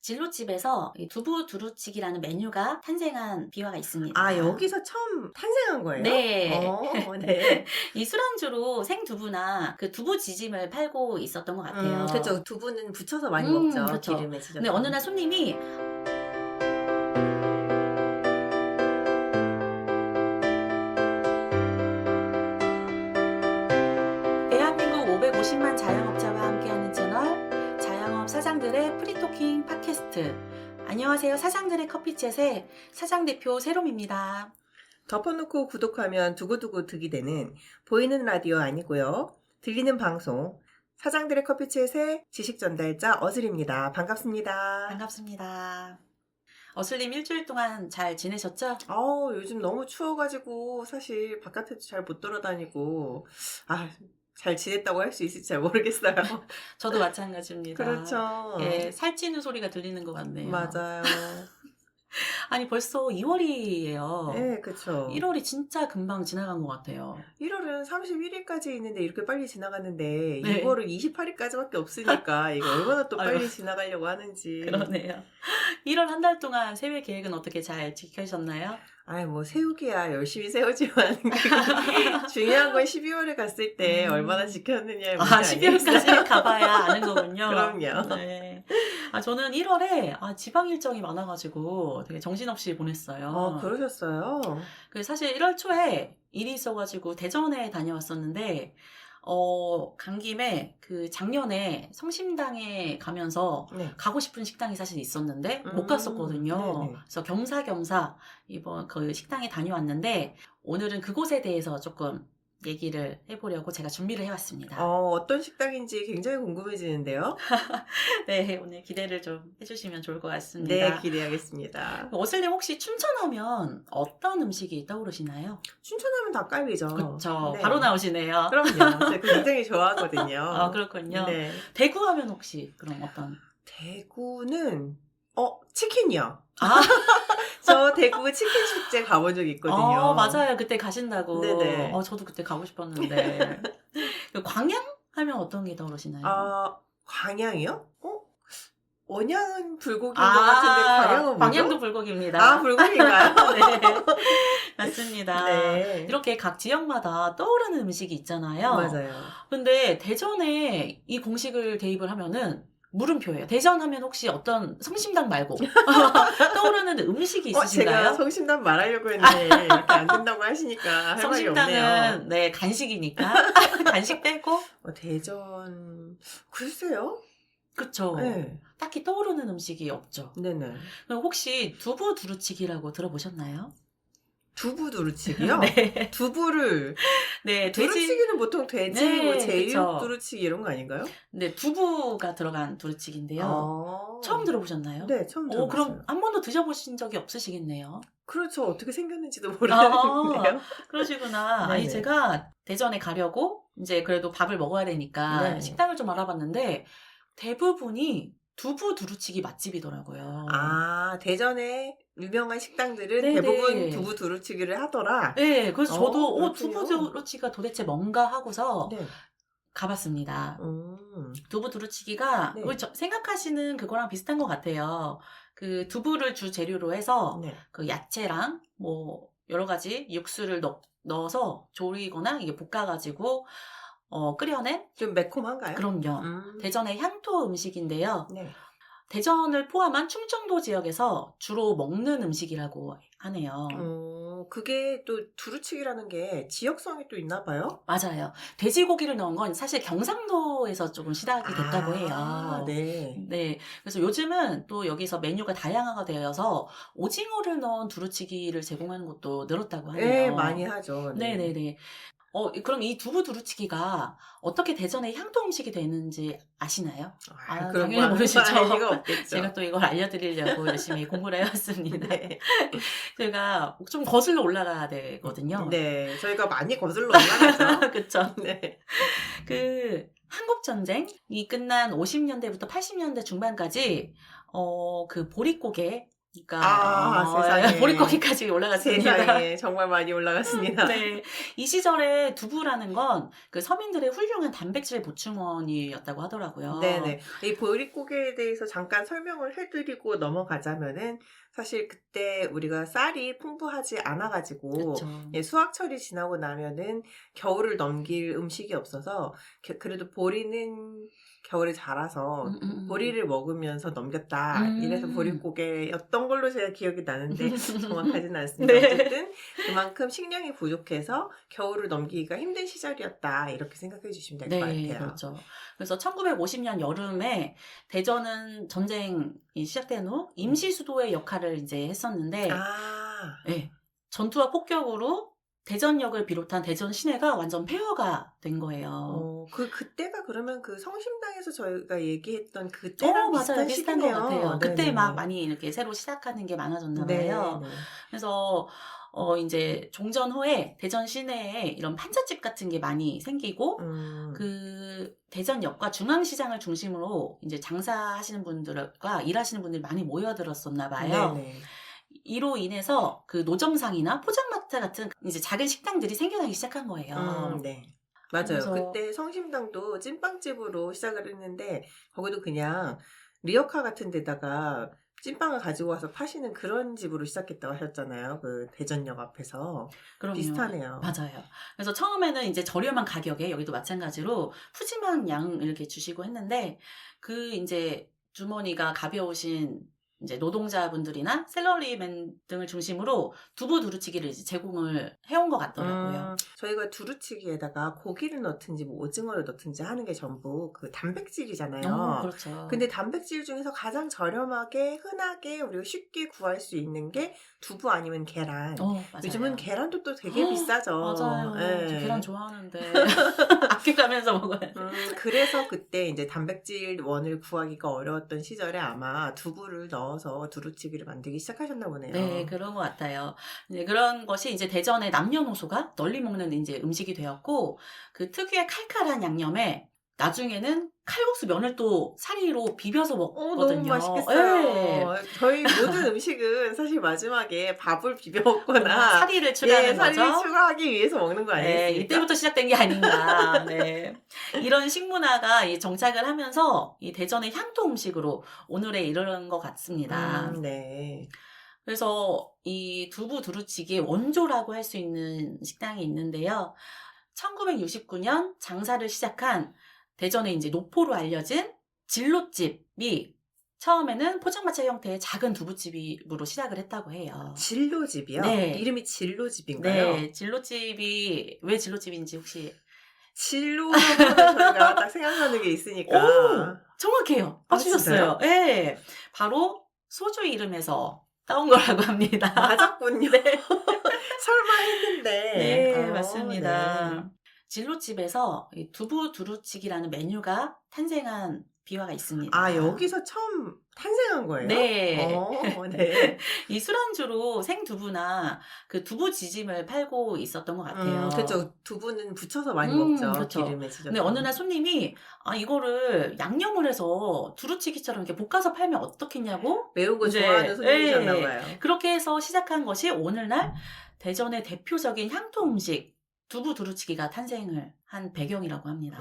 진로집에서 이 두부 두루치기라는 메뉴가 탄생한 비화가 있습니다. 아, 여기서 처음 탄생한 거예요? 네. 네. 이 술안주로 생두부나 그 두부지짐을 팔고 있었던 것 같아요. 그렇죠. 두부는 부쳐서 많이 먹죠. 그쵸. 기름에 지져서. 근데 어느 날 손님이 대한민국 550만 자영업자와 함께하는 채널 자영업 사장들의 프리토킹 팟캐스트. 안녕하세요. 사장들의 커피챗의 사장대표 세롬입니다. 덮어놓고 구독하면 두고두고 득이 되는 보이는 라디오 아니고요. 들리는 방송. 사장들의 커피챗의 지식 전달자 어슬입니다. 반갑습니다. 반갑습니다. 어슬님 일주일 동안 잘 지내셨죠? 요즘 너무 추워가지고 사실 바깥에도 잘 못 돌아다니고 잘 지냈다고 할 수 있을지 잘 모르겠어요. 저도 마찬가지입니다. 그렇죠. 예, 살찌는 소리가 들리는 것 같네요. 맞아요. 아니 벌써 2월이에요. 네, 그렇죠. 1월이 진짜 금방 지나간 것 같아요. 1월은 31일까지 있는데 이렇게 빨리 지나갔는데 네. 2월은 28일까지밖에 없으니까 이거 얼마나 또 아유. 빨리 지나가려고 하는지. 그러네요. 1월 한 달 동안 세외 계획은 어떻게 잘 지켜셨나요? 뭐 세우기야 열심히 세우지만 중요한 건 12월에 갔을 때 얼마나 지켰느냐의 문제 아니겠어요? 12월까지 가봐야 아는 거군요. 그럼요. 네. 저는 1월에 지방 일정이 많아가지고 되게 정신없이 보냈어요. 그러셨어요? 사실 1월 초에 일이 있어가지고 대전에 다녀왔었는데 간 김에 그 작년에 성심당에 가면서 네. 가고 싶은 식당이 사실 있었는데 못 갔었거든요. 네네. 그래서 겸사겸사 이번 그 식당에 다녀왔는데 오늘은 그곳에 대해서 조금 얘기를 해보려고 제가 준비를 해왔습니다. 어떤 식당인지 굉장히 궁금해지는데요? 네, 오늘 기대를 좀 해주시면 좋을 것 같습니다. 네, 기대하겠습니다. 어슬님 혹시 춘천하면 어떤 음식이 떠오르시나요? 춘천하면 닭갈비죠. 그렇죠. 네. 바로 나오시네요. 그럼요. 제가 굉장히 좋아하거든요. 그렇군요. 네. 대구 하면 혹시 그럼 어떤? 대구는 치킨이요. 아, 저 대구 치킨 축제 가본 적 있거든요. 맞아요. 그때 가신다고. 네네. 저도 그때 가고 싶었는데. 그 광양 하면 어떤 게 떠오르시나요? 광양이요? 언양은 불고기인 것 같은데 광양은 뭐죠? 광양도 불고기입니다. 불고기인가요? 네, 맞습니다. 네. 이렇게 각 지역마다 떠오르는 음식이 있잖아요. 맞아요. 근데 대전에 이 공식을 대입을 하면은 물음표예요. 대전 하면 혹시 어떤 성심당 말고 떠오르는 음식이 있으신가요? 제가 성심당 말하려고 했는데 이렇게 안 된다고 하시니까 할 말이 없네요. 성심당은 네, 간식이니까 간식 빼고 대전 글쎄요. 그쵸. 네. 딱히 떠오르는 음식이 없죠. 네네. 그럼 혹시 두부 두루치기라고 들어보셨나요? 두부 두루치기요? 네. 두부를 네, 두루치기는 보통 돼지, 네, 제육 그쵸. 두루치기 이런 거 아닌가요? 네, 두부가 들어간 두루치기인데요. 처음 들어보셨나요? 네, 처음 들어봤어요. 그럼 한 번도 드셔보신 적이 없으시겠네요. 그렇죠. 어떻게 생겼는지도 모르겠는데요. 그러시구나. 네네. 아니, 제가 대전에 가려고 이제 그래도 밥을 먹어야 되니까 네네. 식당을 좀 알아봤는데 대부분이 두부 두루치기 맛집이더라고요. 대전에 유명한 식당들은 네네. 대부분 두부 두루치기를 하더라. 네, 그래서 저도 그렇군요. 두부 두루치기가 도대체 뭔가 하고서 네. 가봤습니다. 음. 두부 두루치기가 네. 생각하시는 그거랑 비슷한 것 같아요. 그 두부를 주 재료로 해서 네. 그 야채랑 뭐 여러 가지 육수를 넣어서 조리거나 이게 볶아가지고 끓여낸 좀 매콤한가요? 그럼요. 대전의 향토 음식인데요. 네. 대전을 포함한 충청도 지역에서 주로 먹는 음식이라고 하네요. 그게 또 두루치기라는 게 지역성이 또 있나 봐요? 맞아요. 돼지고기를 넣은 건 사실 경상도에서 조금 시작이 됐다고 해요. 네. 네. 그래서 요즘은 또 여기서 메뉴가 다양화가 되어서 오징어를 넣은 두루치기를 제공하는 것도 늘었다고 하네요. 네, 많이 하죠. 네. 네네네. 그럼 이 두부 두루치기가 어떻게 대전의 향토 음식이 되는지 아시나요? 그런 당연히 모르시죠. 리가 없겠죠. 제가 또 이걸 알려드리려고 열심히 공부를 해왔습니다. 네. 제가 좀 거슬러 올라가야 되거든요. 네, 저희가 많이 거슬러 올라가죠. 그쵸. 네. 그 한국전쟁이 끝난 50년대부터 80년대 중반까지 그 보릿고개 그러니까 세상에. 보릿고기까지 올라갔습니다. 세상에 정말 많이 올라갔습니다. 네. 이 시절에 두부라는 건 그 서민들의 훌륭한 단백질 보충원이었다고 하더라고요. 네네. 이 보릿고기에 대해서 잠깐 설명을 해드리고 넘어가자면은 사실 그때 우리가 쌀이 풍부하지 않아가지고 그렇죠. 수확철이 지나고 나면은 겨울을 넘길 음식이 없어서 그래도 보리는 겨울에 자라서 보리를 먹으면서 넘겼다. 이래서 보릿고개였던 걸로 제가 기억이 나는데 정확하진 않습니다. 네. 어쨌든 그만큼 식량이 부족해서 겨울을 넘기기가 힘든 시절이었다. 이렇게 생각해 주시면 될 것 네, 같아요. 그렇죠. 그래서 1950년 여름에 대전은 전쟁이 시작된 후 임시 수도의 역할을 이제 했었는데, 네, 전투와 폭격으로 대전역을 비롯한 대전 시내가 완전 폐허가 된 거예요. 그때가 그러면 그 성심당에서 저희가 얘기했던 그때랑 맞아요. 비슷한 것 시기네요. 같아요. 그때 네네네. 막 많이 이렇게 새로 시작하는 게 많아졌나 봐요. 네네. 그래서 이제 종전 후에 대전 시내에 이런 판잣집 같은 게 많이 생기고, 그 대전역과 중앙시장을 중심으로 이제 장사하시는 분들과 일하시는 분들이 많이 모여들었었나 봐요. 네네. 이로 인해서 그 노점상이나 포장마차 같은 이제 작은 식당들이 생겨나기 시작한 거예요. 네. 맞아요. 그래서 그때 성심당도 찐빵집으로 시작을 했는데 거기도 그냥 리어카 같은 데다가 찐빵을 가지고 와서 파시는 그런 집으로 시작했다고 하셨잖아요. 그 대전역 앞에서. 그럼요. 비슷하네요. 맞아요. 그래서 처음에는 이제 저렴한 가격에 여기도 마찬가지로 푸짐한 양 이렇게 주시고 했는데, 그 이제 주머니가 가벼우신 이제 노동자분들이나 샐러리맨 등을 중심으로 두부 두루치기를 이제 제공을 해온 것 같더라고요. 저희가 두루치기에다가 고기를 넣든지 뭐 오징어를 넣든지 하는 게 전부 그 단백질이잖아요. 그렇죠. 근데 단백질 중에서 가장 저렴하게 흔하게 우리가 쉽게 구할 수 있는 게 두부 아니면 계란. 맞아요. 요즘은 계란도 또 되게 비싸죠. 맞아요. 네. 저 계란 좋아하는데 아껴가면서 먹어야 돼. 그래서 그때 이제 단백질 원을 구하기가 어려웠던 시절에 아마 두부를 넣어서 두루치기를 만들기 시작하셨나 보네요. 네, 그런 것 같아요. 이제 그런 것이 이제 대전의 남녀노소가 널리 먹는 이제 음식이 되었고, 그 특유의 칼칼한 양념에 나중에는 칼국수 면을 또 사리로 비벼서 먹거든요. 너무 맛있겠어요. 네. 저희 모든 음식은 사실 마지막에 밥을 비벼 먹거나 사리를 추가하는 거죠. 사리를 추가하기 위해서 먹는 거 아니겠습니까? 네, 이때부터 시작된 게 아닌가. 네. 이런 식문화가 정착을 하면서 이 대전의 향토 음식으로 오늘에 이르는 것 같습니다. 네. 그래서 이 두부 두루치기의 원조라고 할 수 있는 식당이 있는데요. 1969년 장사를 시작한 대전의 이제 노포로 알려진 진로집이 처음에는 포장마차 형태의 작은 두부집으로 시작을 했다고 해요. 진로집이요? 네. 이름이 진로집인가요? 네, 진로집이 왜 진로집인지 혹시? 진로 하면 저희가 딱 생각나는 게 있으니까. 정확해요. 맞추셨어요. 네, 바로 소주 이름에서 따온 거라고 합니다. 맞았군요. 네. 설마 했는데. 네, 맞습니다. 네. 진로집에서 이 두부 두루치기라는 메뉴가 탄생한 비화가 있습니다. 여기서 처음 탄생한 거예요? 네. 네. 이 술안주로 생두부나 그 두부지짐을 팔고 있었던 것 같아요. 그렇죠. 두부는 부쳐서 많이 먹죠. 그렇죠. 기름에 지져서. 근데 어느 날 손님이 이거를 양념을 해서 두루치기처럼 이렇게 볶아서 팔면 어떻겠냐고? 매운 거 이제, 좋아하는 손님이셨나 봐요. 그렇게 해서 시작한 것이 오늘날 대전의 대표적인 향토 음식 두부 두루치기가 탄생을 한 배경이라고 합니다.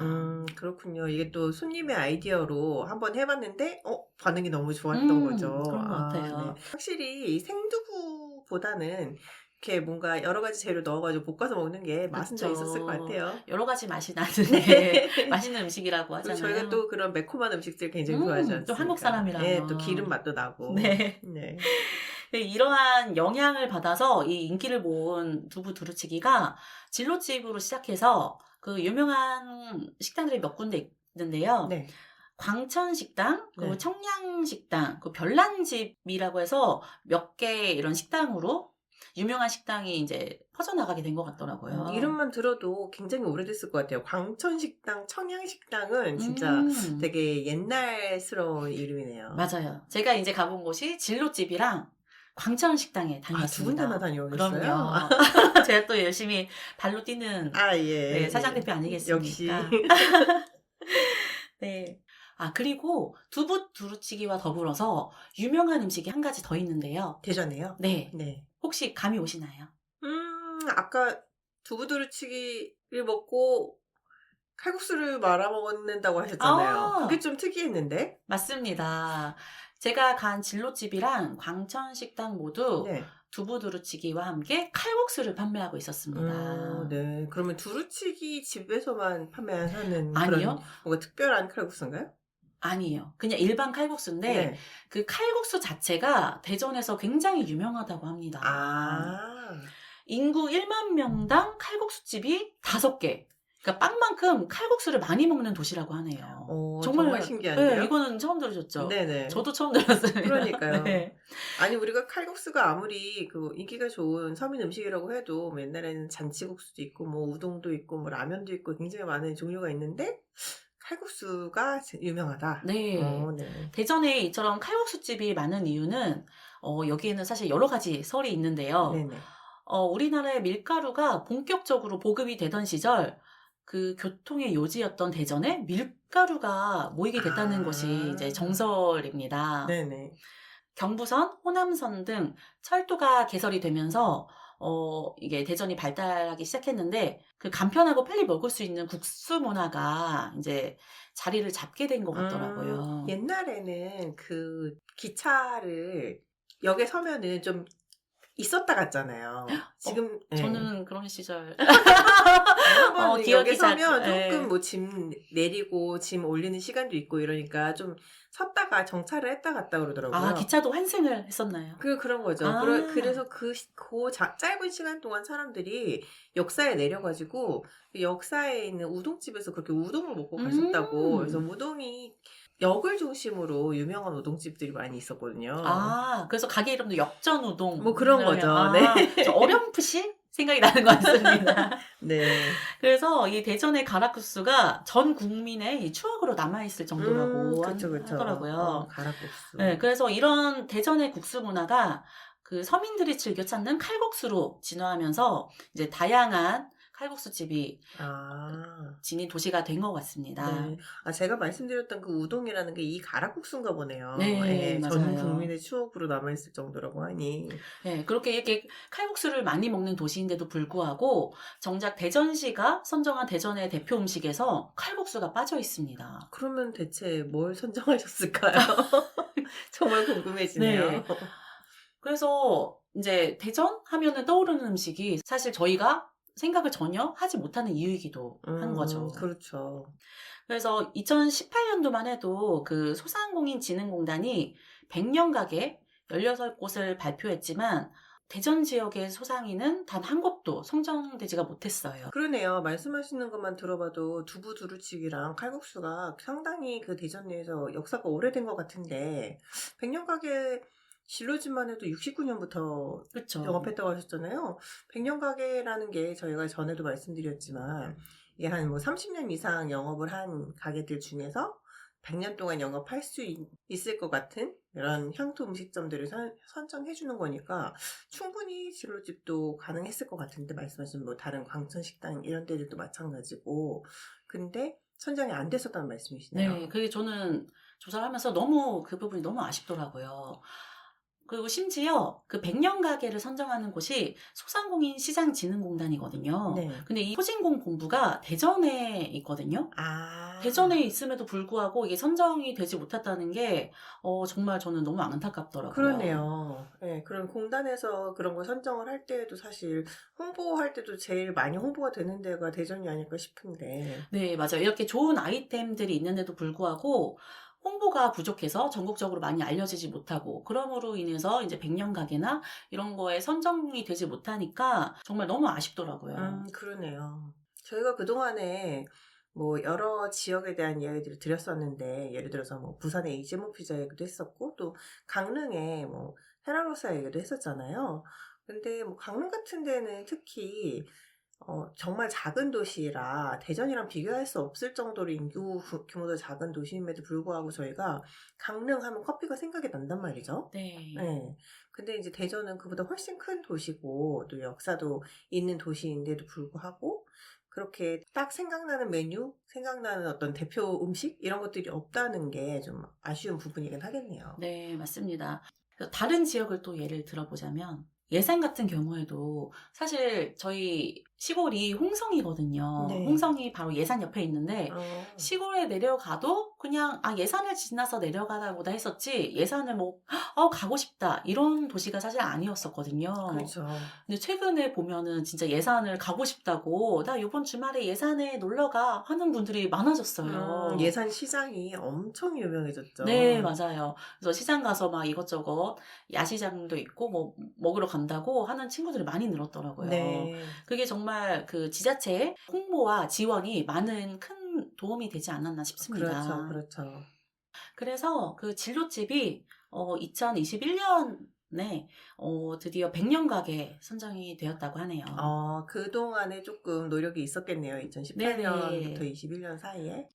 그렇군요. 이게 또 손님의 아이디어로 한번 해봤는데 반응이 너무 좋았던 거죠. 그런 것 같아요. 네. 확실히 이 생두부보다는 이렇게 뭔가 여러 가지 재료 넣어가지고 볶아서 먹는 게 맛은 더 그렇죠. 있었을 것 같아요. 여러 가지 맛이 나는 네. 맛있는 음식이라고 그리고 하잖아요. 저희가 또 그런 매콤한 음식들 굉장히 좋아하지 않습니까? 또 한국 사람이라면. 네, 또 기름 맛도 나고. 네. 네. 이러한 영향을 받아서 이 인기를 모은 두부 두루치기가 진로집으로 시작해서 그 유명한 식당들이 몇 군데 있는데요. 네. 광천식당, 그리고 네. 청량식당, 그 별난집이라고 해서 몇 개 이런 식당으로 유명한 식당이 이제 퍼져나가게 된 것 같더라고요. 이름만 들어도 굉장히 오래됐을 것 같아요. 광천식당, 청양식당은 진짜 되게 옛날스러운 이름이네요. 맞아요. 제가 이제 가본 곳이 진로집이랑 광천식당에 다녔습니다. 두 군데나 다녀오셨어요? 그럼요. 제가 또 열심히 발로 뛰는 예. 사장 대표 아니겠습니까? 역시. 네. 아, 그리고 두부 두루치기와 더불어서 유명한 음식이 한 가지 더 있는데요. 대전에요? 네. 네. 혹시 감이 오시나요? 아까 두부두루치기를 먹고 칼국수를 말아 먹는다고 하셨잖아요. 그게 아, 좀 특이했는데? 맞습니다. 제가 간 진로집이랑 광천식당 모두 네. 두부 두루치기와 함께 칼국수를 판매하고 있었습니다. 네. 그러면 두루치기 집에서만 판매하는 그런 아니요? 뭔가 특별한 칼국수인가요? 아니에요. 그냥 일반 칼국수인데 네. 그 칼국수 자체가 대전에서 굉장히 유명하다고 합니다. 아, 인구 1만 명당 칼국수집이 5개. 그러니까 빵만큼 칼국수를 많이 먹는 도시라고 하네요. 정말 정말, 네, 신기한데요? 이거는 처음 들으셨죠? 네네. 저도 처음 들었습니다. 그러니까요. 네. 아니, 우리가 칼국수가 아무리 그 인기가 좋은 서민 음식이라고 해도 뭐 옛날에는 잔치국수도 있고, 뭐 우동도 있고, 뭐 라면도 있고 굉장히 많은 종류가 있는데, 칼국수가 유명하다. 네. 네. 대전에 이처럼 칼국수집이 많은 이유는, 여기에는 사실 여러 가지 설이 있는데요. 네네. 우리나라의 밀가루가 본격적으로 보급이 되던 시절, 그 교통의 요지였던 대전에 밀가루가 모이게 됐다는 것이 이제 아, 정설입니다. 네네. 경부선, 호남선 등 철도가 개설이 되면서 이게 대전이 발달하기 시작했는데 그 간편하고 빨리 먹을 수 있는 국수 문화가 이제 자리를 잡게 된 것 같더라고요. 옛날에는 그 기차를 역에 서면은 좀 있었다 갔잖아요. 지금, 네. 저는 그런 시절 한번 역에 기억이 잘, 서면 조금 예. 뭐 짐 내리고 짐 올리는 시간도 있고 이러니까 좀 섰다가 정차를 했다 갔다 아, 그러더라고요. 기차도 환승을 했었나요? 그런 거죠. 아, 그래서 짧은 시간 동안 사람들이 역사에 내려가지고 그 역사에 있는 우동집에서 그렇게 우동을 먹고 가셨다고. 그래서 음. 우동이 역을 중심으로 유명한 우동집들이 많이 있었거든요. 아, 그래서 가게 이름도 역전우동. 뭐 그런 거죠. 네. 저 어렴풋이 생각이 나는 것 같습니다. 네. 그래서 이 대전의 가락국수가 전 국민의 이 추억으로 남아있을 정도라고 그쵸, 그쵸. 하더라고요. 가락국수. 네, 그래서 이런 대전의 국수 문화가 그 서민들이 즐겨 찾는 칼국수로 진화하면서 이제 다양한 칼국수집이 아, 지닌 도시가 된 것 같습니다. 네. 제가 말씀드렸던 그 우동이라는 게 이 가락국수인가 보네요. 네, 예, 전 맞아요. 국민의 추억으로 남아있을 정도라고 하니. 네, 그렇게 이렇게 칼국수를 많이 먹는 도시인데도 불구하고 정작 대전시가 선정한 대전의 대표 음식에서 칼국수가 빠져 있습니다. 그러면 대체 뭘 선정하셨을까요? 정말 궁금해지네요. 네. 그래서 이제 대전 하면은 떠오르는 음식이 사실 저희가 생각을 전혀 하지 못하는 이유이기도 한 거죠. 그렇죠. 그래서 2018년도만 해도 그 소상공인진흥공단이 100년 가게 16곳을 발표했지만 대전 지역의 소상인은 단 한 곳도 선정되지가 못했어요. 그러네요. 말씀하시는 것만 들어봐도 두부 두루치기랑 칼국수가 상당히 그 대전 내에서 역사가 오래된 것 같은데 100년 가게 진로집만 해도 69년부터 그렇죠. 영업했다고 하셨잖아요. 100년 가게라는 게 저희가 전에도 말씀드렸지만 이게 한 뭐 30년 이상 영업을 한 가게들 중에서 100년 동안 영업할 수 있을 것 같은 이런 향토 음식점들을 선정해 주는 거니까 충분히 진로집도 가능했을 것 같은데 말씀하신 뭐 다른 광천식당 이런 데들도 마찬가지고 근데 선정이 안 됐었다는 말씀이시네요. 네, 그게 저는 조사를 하면서 너무 그 부분이 너무 아쉽더라고요. 그리고 심지어 그 100년 가게를 선정하는 곳이 소상공인 시장진흥공단이거든요. 네. 근데 이 소진공 본부가 대전에 있거든요. 아, 대전에 있음에도 불구하고 이게 선정이 되지 못했다는 게 정말 저는 너무 안타깝더라고요. 그러네요. 네, 그럼 공단에서 그런 거 선정을 할 때에도 사실 홍보할 때도 제일 많이 홍보가 되는 데가 대전이 아닐까 싶은데. 네, 맞아요. 이렇게 좋은 아이템들이 있는데도 불구하고 홍보가 부족해서 전국적으로 많이 알려지지 못하고 그러므로 인해서 이제 100년 가게나 이런 거에 선정이 되지 못하니까 정말 너무 아쉽더라고요. 그러네요. 저희가 그동안에 뭐 여러 지역에 대한 이야기들을 드렸었는데 예를 들어서 뭐 부산의 이재모 피자 얘기도 했었고 또 강릉에 뭐 헤라로사 얘기도 했었잖아요. 근데 뭐 강릉 같은 데는 특히 정말 작은 도시라 대전이랑 비교할 수 없을 정도로 인구 규모도 작은 도시임에도 불구하고 저희가 강릉 하면 커피가 생각이 난단 말이죠. 네. 네. 근데 이제 대전은 그보다 훨씬 큰 도시고 또 역사도 있는 도시인데도 불구하고 그렇게 딱 생각나는 메뉴, 생각나는 어떤 대표 음식 이런 것들이 없다는 게 좀 아쉬운 부분이긴 하겠네요. 네, 맞습니다. 다른 지역을 또 예를 들어보자면 예산 같은 경우에도 사실 저희 시골이 홍성이거든요. 네. 홍성이 바로 예산 옆에 있는데 시골에 내려가도 그냥 예산을 지나서 내려가다 보다 했었지 예산을 뭐 가고 싶다 이런 도시가 사실 아니었었거든요. 그렇죠. 근데 최근에 보면은 진짜 예산을 가고 싶다고 나 이번 주말에 예산에 놀러가 하는 분들이 많아졌어요. 예산 시장이 엄청 유명해졌죠. 네, 맞아요. 그래서 시장 가서 막 이것저것 야시장도 있고 뭐 먹으러 간다고 하는 친구들이 많이 늘었더라고요. 네. 그게 정말 그 지자체의 홍보와 지원이 많은 큰 도움이 되지 않았나 싶습니다. 그렇죠. 그래서 그 진로집이 2021년에 드디어 100년 가게 선정이 되었다고 하네요. 그동안에 조금 노력이 있었겠네요. 2018년부터 21년 사이에.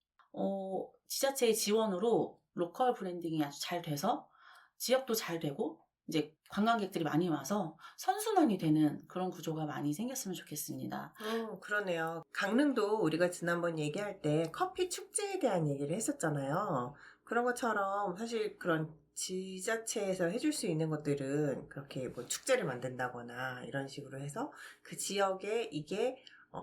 지자체의 지원으로 로컬 브랜딩이 아주 잘 돼서 지역도 잘 되고 이제 관광객들이 많이 와서 선순환이 되는 그런 구조가 많이 생겼으면 좋겠습니다. 그러네요. 강릉도 우리가 지난번 얘기할 때 커피 축제에 대한 얘기를 했었잖아요. 그런 것처럼 사실 그런 지자체에서 해줄 수 있는 것들은 그렇게 뭐 축제를 만든다거나 이런 식으로 해서 그 지역에 이게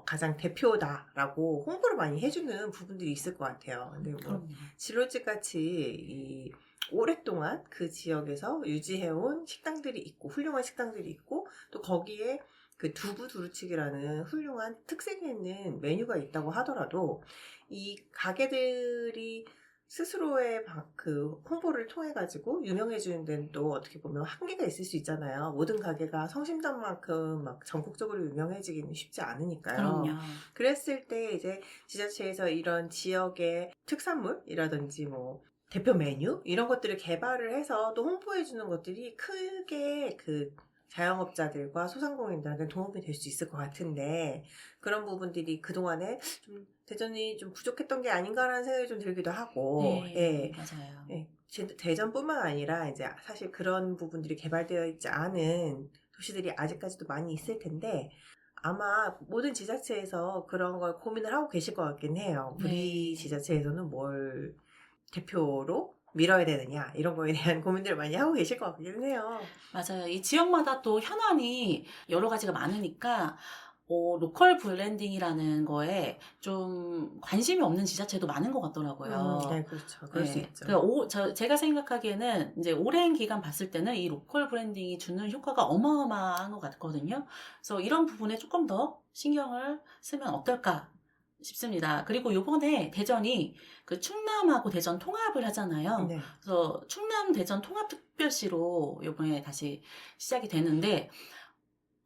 가장 대표다라고 홍보를 많이 해주는 부분들이 있을 것 같아요. 근데 뭐 진로집 같이 오랫동안 그 지역에서 유지해온 식당들이 있고 훌륭한 식당들이 있고 또 거기에 그 두부 두루치기라는 훌륭한 특색 있는 메뉴가 있다고 하더라도 이 가게들이 스스로의 그 홍보를 통해 가지고 유명해지는 데는 또 어떻게 보면 한계가 있을 수 있잖아요. 모든 가게가 성심당만큼 막 전국적으로 유명해지기는 쉽지 않으니까요. 그럼요. 그랬을 때 이제 지자체에서 이런 지역의 특산물이라든지 뭐 대표 메뉴 이런 것들을 개발을 해서 또 홍보해주는 것들이 크게 그 자영업자들과 소상공인들한테 도움이 될 수 있을 것 같은데 그런 부분들이 그동안에 좀 대전이 좀 부족했던 게 아닌가라는 생각이 좀 들기도 하고 네, 맞아요. 대전뿐만 아니라 이제 사실 그런 부분들이 개발되어 있지 않은 도시들이 아직까지도 많이 있을 텐데 아마 모든 지자체에서 그런 걸 고민을 하고 계실 것 같긴 해요. 우리 지자체에서는 뭘 대표로 밀어야 되느냐 이런 거에 대한 고민들을 많이 하고 계실 것 같기는 해요. 맞아요. 이 지역마다 또 현안이 여러 가지가 많으니까 로컬 브랜딩이라는 거에 좀 관심이 없는 지자체도 많은 것 같더라고요. 네, 그렇죠. 그럴 수 있죠. 제가 생각하기에는 이제 오랜 기간 봤을 때는 이 로컬 브랜딩이 주는 효과가 어마어마한 것 같거든요. 그래서 이런 부분에 조금 더 신경을 쓰면 어떨까 싶습니다. 그리고 요번에 대전이 그 충남하고 대전 통합을 하잖아요. 네. 그래서 충남 대전 통합특별시로 요번에 다시 시작이 되는데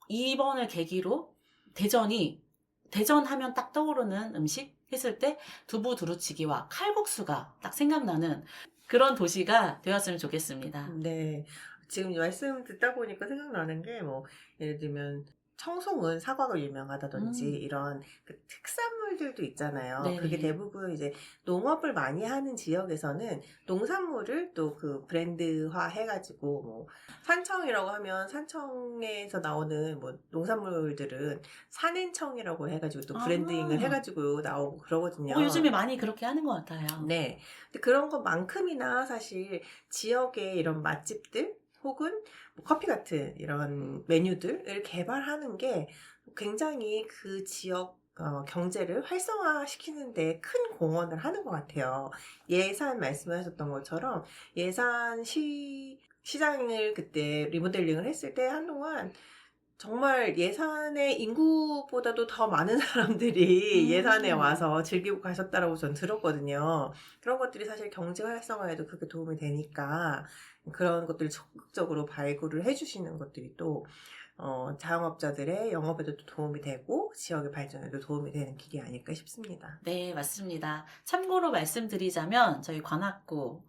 이번을 계기로 대전 하면 딱 떠오르는 음식 했을 때 두부 두루치기와 칼국수가 딱 생각나는 그런 도시가 되었으면 좋겠습니다. 네. 지금 말씀 듣다 보니까 생각나는 게 뭐 예를 들면 청송은 사과가 유명하다든지 이런 그 특산물들도 있잖아요. 네. 그게 대부분 이제 농업을 많이 하는 지역에서는 농산물을 또 그 브랜드화 해가지고 뭐 산청이라고 하면 산청에서 나오는 뭐 농산물들은 산엔청이라고 해가지고 또 브랜딩을 해가지고 나오고 그러거든요. 요즘에 많이 그렇게 하는 것 같아요. 네. 근데 그런 것만큼이나 사실 지역의 이런 맛집들 혹은 뭐 커피 같은 이런 메뉴들을 개발하는 게 굉장히 그 지역 경제를 활성화시키는 데 큰 공헌을 하는 것 같아요. 예산 말씀하셨던 것처럼 예산 시장을 그때 리모델링을 했을 때 한동안 정말 예산의 인구보다도 더 많은 사람들이 예산에 와서 즐기고 가셨다라고 전 들었거든요. 그런 것들이 사실 경제 활성화에도 그렇게 도움이 되니까 그런 것들을 적극적으로 발굴을 해주시는 것들이 또 자영업자들의 영업에도 도움이 되고 지역의 발전에도 도움이 되는 길이 아닐까 싶습니다. 네, 맞습니다. 참고로 말씀드리자면 저희 관악구에도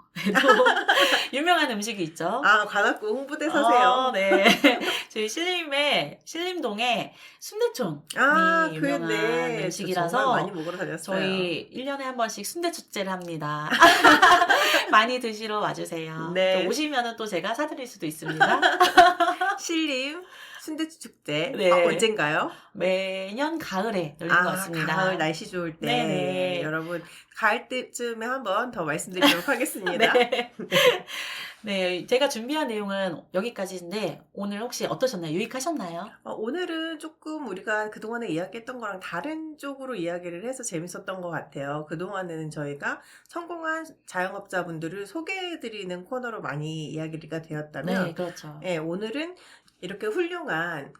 유명한 음식이 있죠. 관악구 홍보대사세요. 네. 저희 신림동에 순대촌이 유명한 음식이라서 정말 많이 먹으러 다녔어요. 저희 1년에 한 번씩 순대 축제를 합니다. 많이 드시러 와주세요. 네. 또 오시면은 또 제가 사드릴 수도 있습니다. 신림 순대집 축제. 네. 언젠가요? 매년 가을에 열리는 것 같습니다. 가을 날씨 좋을 때. 네네. 여러분, 가을 때쯤에 한번 더 말씀드리도록 하겠습니다. 네. 네, 제가 준비한 내용은 여기까지인데 오늘 혹시 어떠셨나요? 유익하셨나요? 오늘은 조금 우리가 그동안에 이야기했던 거랑 다른 쪽으로 이야기를 해서 재밌었던 것 같아요. 그동안에는 저희가 성공한 자영업자분들을 소개해드리는 코너로 많이 이야기가 되었다면, 네, 그렇죠. 네, 오늘은 이렇게 훌륭한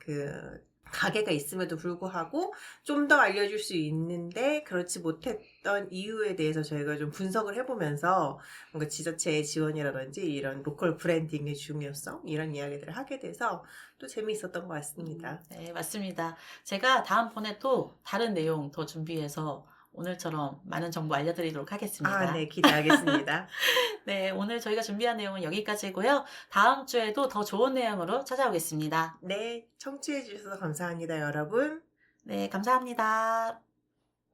가게가 있음에도 불구하고 좀 더 알려줄 수 있는데 그렇지 못했던 이유에 대해서 저희가 좀 분석을 해보면서 뭔가 지자체의 지원이라든지 이런 로컬 브랜딩의 중요성 이런 이야기들을 하게 돼서 또 재미있었던 것 같습니다. 네, 맞습니다. 제가 다음번에 또 다른 내용 더 준비해서 오늘처럼 많은 정보 알려드리도록 하겠습니다. 네, 기대하겠습니다. 네, 오늘 저희가 준비한 내용은 여기까지고요. 다음 주에도 더 좋은 내용으로 찾아오겠습니다. 네, 청취해 주셔서 감사합니다, 여러분. 네, 감사합니다.